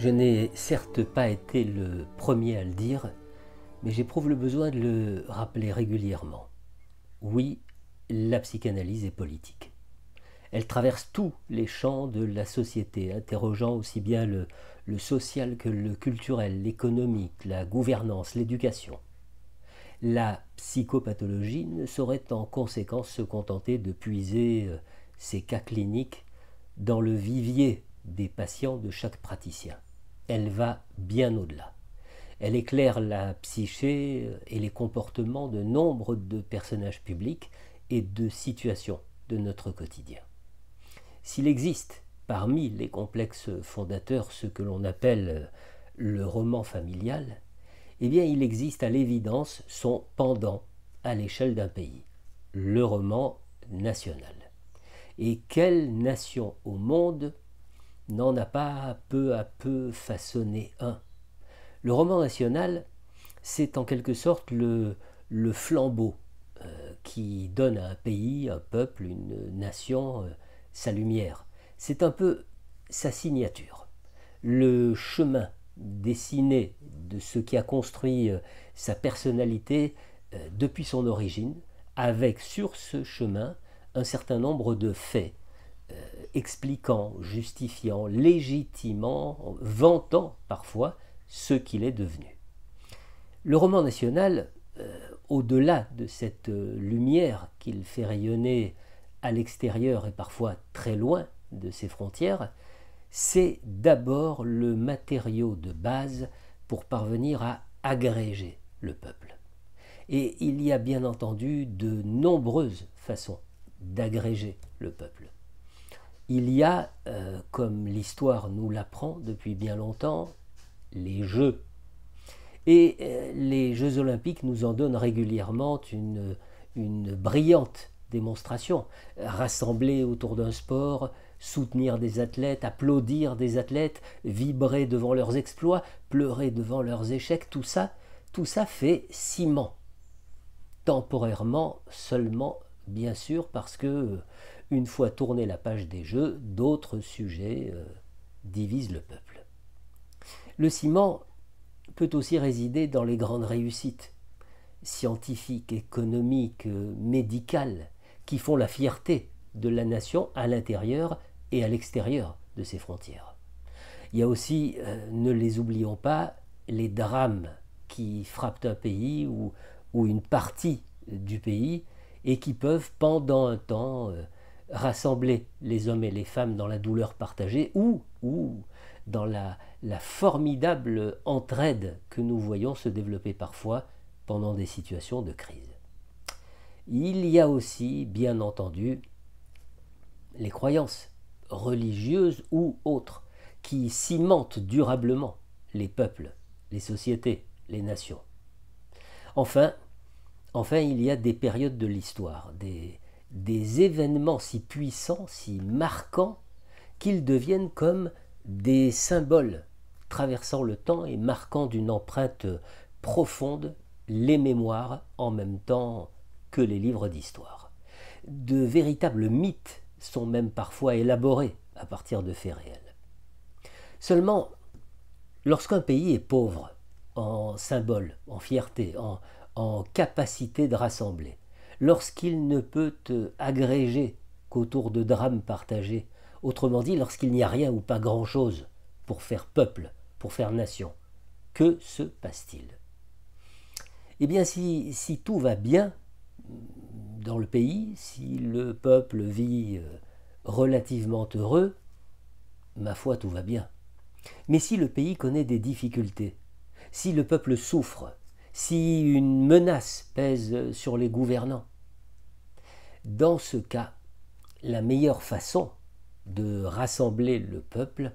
Je n'ai certes pas été le premier à le dire, mais j'éprouve le besoin de le rappeler régulièrement. Oui, la psychanalyse est politique. Elle traverse tous les champs de la société, interrogeant aussi bien le social que le culturel, l'économique, la gouvernance, l'éducation. La psychopathologie ne saurait en conséquence se contenter de puiser ses cas cliniques dans le vivier des patients de chaque praticien. Elle va bien au-delà. Elle éclaire la psyché et les comportements de nombre de personnages publics et de situations de notre quotidien. S'il existe parmi les complexes fondateurs ce que l'on appelle le roman familial, eh bien il existe à l'évidence son pendant à l'échelle d'un pays, le roman national. Et quelle nation au monde n'en a pas peu à peu façonné un? Le roman national, c'est en quelque sorte le flambeau qui donne à un pays, un peuple, une nation, sa lumière. C'est un peu sa signature. Le chemin dessiné de ce qui a construit sa personnalité depuis son origine, avec sur ce chemin un certain nombre de faits expliquant, justifiant, légitimant, vantant parfois ce qu'il est devenu. Le roman national, au-delà de cette lumière qu'il fait rayonner à l'extérieur et parfois très loin de ses frontières, c'est d'abord le matériau de base pour parvenir à agréger le peuple. Et il y a bien entendu de nombreuses façons d'agréger le peuple. Il y a, comme l'histoire nous l'apprend depuis bien longtemps, les Jeux. Et les Jeux olympiques nous en donnent régulièrement une brillante démonstration. Rassembler autour d'un sport, soutenir des athlètes, applaudir des athlètes, vibrer devant leurs exploits, pleurer devant leurs échecs, tout ça fait ciment. Temporairement seulement, bien sûr, parce que une fois tournée la page des Jeux, d'autres sujets divisent le peuple. Le ciment peut aussi résider dans les grandes réussites scientifiques, économiques, médicales, qui font la fierté de la nation à l'intérieur et à l'extérieur de ses frontières. Il y a aussi, ne les oublions pas, les drames qui frappent un pays ou une partie du pays et qui peuvent, pendant un temps, rassembler les hommes et les femmes dans la douleur partagée ou dans la formidable entraide que nous voyons se développer parfois pendant des situations de crise. Il y a aussi, bien entendu, les croyances religieuses ou autres qui cimentent durablement les peuples, les sociétés, les nations. Enfin, il y a des périodes de l'histoire, des événements si puissants, si marquants, qu'ils deviennent comme des symboles traversant le temps et marquant d'une empreinte profonde les mémoires en même temps que les livres d'histoire. De véritables mythes sont même parfois élaborés à partir de faits réels. Seulement, lorsqu'un pays est pauvre en symboles, en fierté, en capacité de rassembler, lorsqu'il ne peut agréger qu'autour de drames partagés, autrement dit, lorsqu'il n'y a rien ou pas grand-chose pour faire peuple, pour faire nation, que se passe-t-il? Eh bien, si tout va bien dans le pays, si le peuple vit relativement heureux, ma foi, tout va bien. Mais si le pays connaît des difficultés, si le peuple souffre, si une menace pèse sur les gouvernants, dans ce cas, la meilleure façon de rassembler le peuple,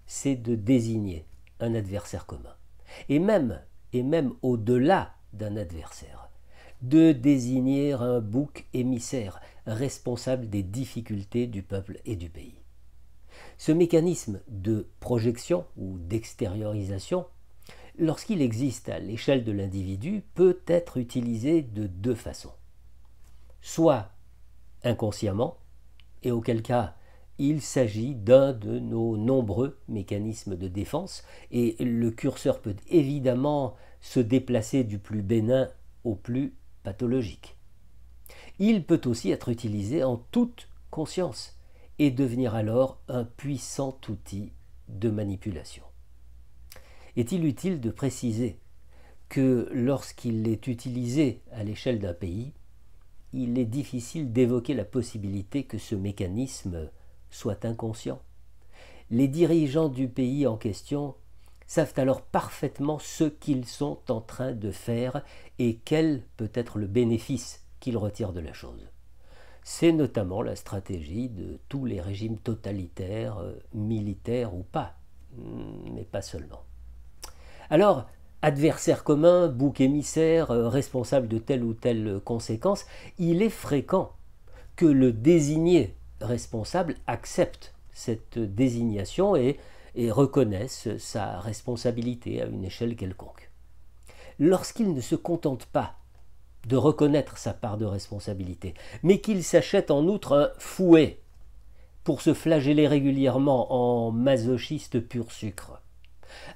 c'est de désigner un adversaire commun. Et même au-delà d'un adversaire, de désigner un bouc émissaire responsable des difficultés du peuple et du pays. Ce mécanisme de projection ou d'extériorisation, lorsqu'il existe à l'échelle de l'individu, peut être utilisé de deux façons. Soit inconsciemment, et auquel cas il s'agit d'un de nos nombreux mécanismes de défense et le curseur peut évidemment se déplacer du plus bénin au plus pathologique. Il peut aussi être utilisé en toute conscience et devenir alors un puissant outil de manipulation. Est-il utile de préciser que lorsqu'il est utilisé à l'échelle d'un pays, il est difficile d'évoquer la possibilité que ce mécanisme soit inconscient. Les dirigeants du pays en question savent alors parfaitement ce qu'ils sont en train de faire et quel peut être le bénéfice qu'ils retirent de la chose. C'est notamment la stratégie de tous les régimes totalitaires, militaires ou pas, mais pas seulement. Alors, adversaire commun, bouc émissaire, responsable de telle ou telle conséquence, il est fréquent que le désigné responsable accepte cette désignation et reconnaisse sa responsabilité à une échelle quelconque. Lorsqu'il ne se contente pas de reconnaître sa part de responsabilité, mais qu'il s'achète en outre un fouet pour se flageller régulièrement en masochiste pur sucre,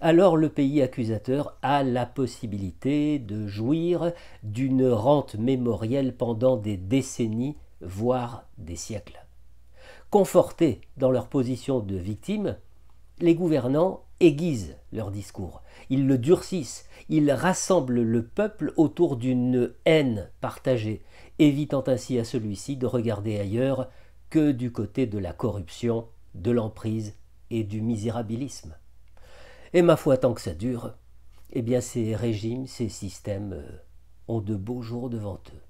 alors le pays accusateur a la possibilité de jouir d'une rente mémorielle pendant des décennies, voire des siècles. Confortés dans leur position de victime, les gouvernants aiguisent leur discours, ils le durcissent, ils rassemblent le peuple autour d'une haine partagée, évitant ainsi à celui-ci de regarder ailleurs que du côté de la corruption, de l'emprise et du misérabilisme. Et ma foi, tant que ça dure, eh bien ces régimes, ces systèmes ont de beaux jours devant eux.